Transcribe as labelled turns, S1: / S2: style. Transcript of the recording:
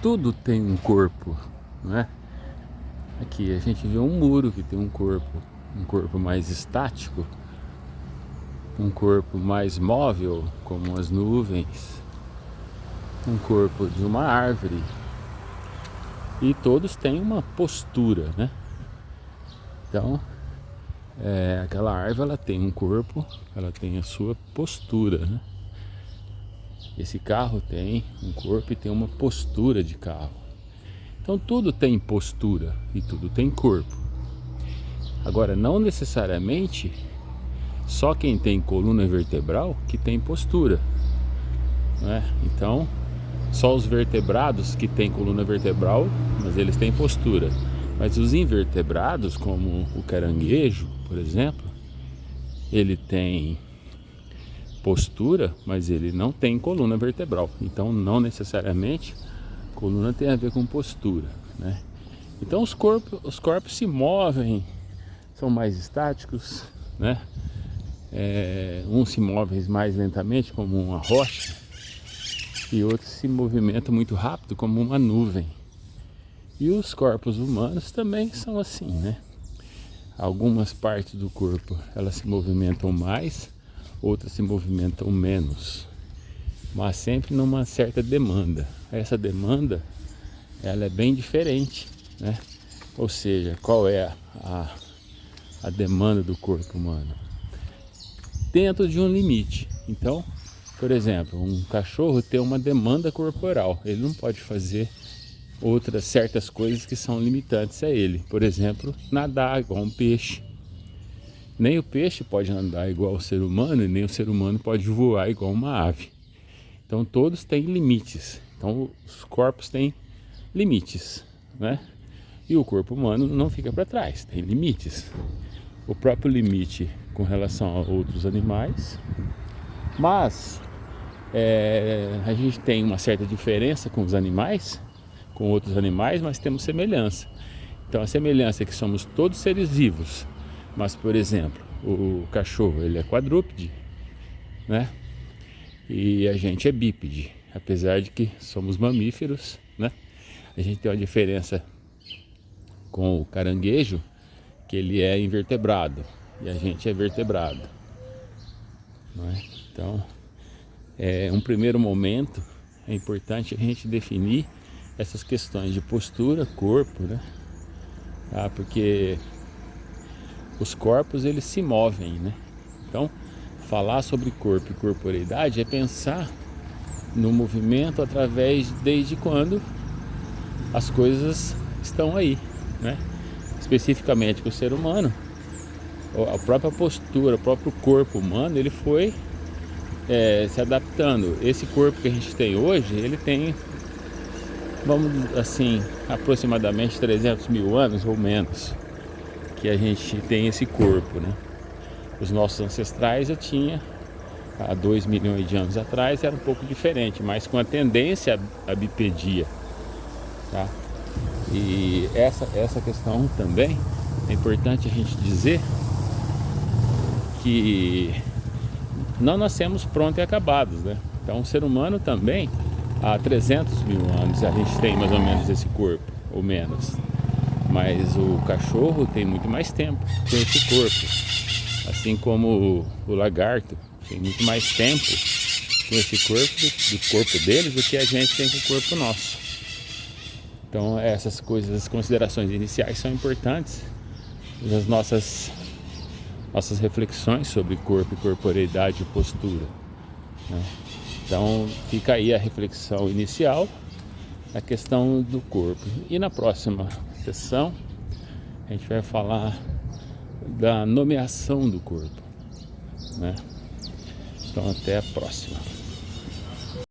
S1: tudo tem um corpo, né? Aqui a gente vê um muro que tem um corpo mais estático, um corpo mais móvel, como as nuvens, um corpo de uma árvore, e todos têm uma postura, né? Então, aquela árvore ela tem um corpo, ela tem a sua postura, né? Esse carro tem um corpo e tem uma postura de carro. Então tudo tem postura e tudo tem corpo. Agora, não necessariamente só quem tem coluna vertebral que tem postura, né? Então, só os vertebrados que têm coluna vertebral, mas eles têm postura. Mas os invertebrados, como o caranguejo, por exemplo, ele tem postura, mas ele não tem coluna vertebral. Então, não necessariamente coluna tem a ver com postura, né? Então, os corpos se movem, são mais estáticos, né? Uns se movem mais lentamente, como uma rocha, e outros se movimentam muito rápido, como uma nuvem. E os corpos humanos também são assim, né? Algumas partes do corpo elas se movimentam mais, outras se movimentam menos, mas sempre numa certa demanda. Essa demanda ela é bem diferente, né? Ou seja, qual é a demanda do corpo humano? Dentro de um limite. Então, por exemplo, um cachorro tem uma demanda corporal, ele não pode fazer outras certas coisas que são limitantes a ele. Por exemplo, nadar igual um peixe. Nem o peixe pode andar igual o ser humano, e nem o ser humano pode voar igual uma ave. Então todos têm limites. Então os corpos têm limites, né? E o corpo humano não fica para trás, tem limites. O próprio limite com relação a outros animais, mas a gente tem uma certa diferença com os animais, com outros animais, mas temos semelhança. Então a semelhança é que somos todos seres vivos, mas, por exemplo, o cachorro ele é quadrúpede, né? E a gente é bípede, apesar de que somos mamíferos, né? A gente tem uma diferença com o caranguejo, que ele é invertebrado e a gente é vertebrado, não é? Então, um primeiro momento é importante a gente definir essas questões de postura, corpo, né? Porque os corpos eles se movem, né? Então, falar sobre corpo e corporeidade é pensar no movimento através desde quando as coisas estão aí, né? Especificamente com o ser humano, a própria postura, o próprio corpo humano, ele foi se adaptando. Esse corpo que a gente tem hoje, ele tem, vamos assim, aproximadamente 300 mil anos ou menos que a gente tem esse corpo, né? Os nossos ancestrais já tinha há 2 milhões de anos atrás era um pouco diferente, mas com a tendência à bipedia, tá? E essa questão também é importante a gente dizer que não nascemos prontos e acabados, né? Então o ser humano também, há 300 mil anos a gente tem mais ou menos esse corpo, ou menos. Mas o cachorro tem muito mais tempo com esse corpo, assim como o lagarto tem muito mais tempo com esse corpo do corpo deles do que a gente tem com o corpo nosso. Então essas coisas, as considerações iniciais são importantes nas nossas reflexões sobre corpo e corporeidade e postura, né? Então fica aí a reflexão inicial, a questão do corpo. E na próxima sessão a gente vai falar da nomeação do corpo, né? Então até a próxima.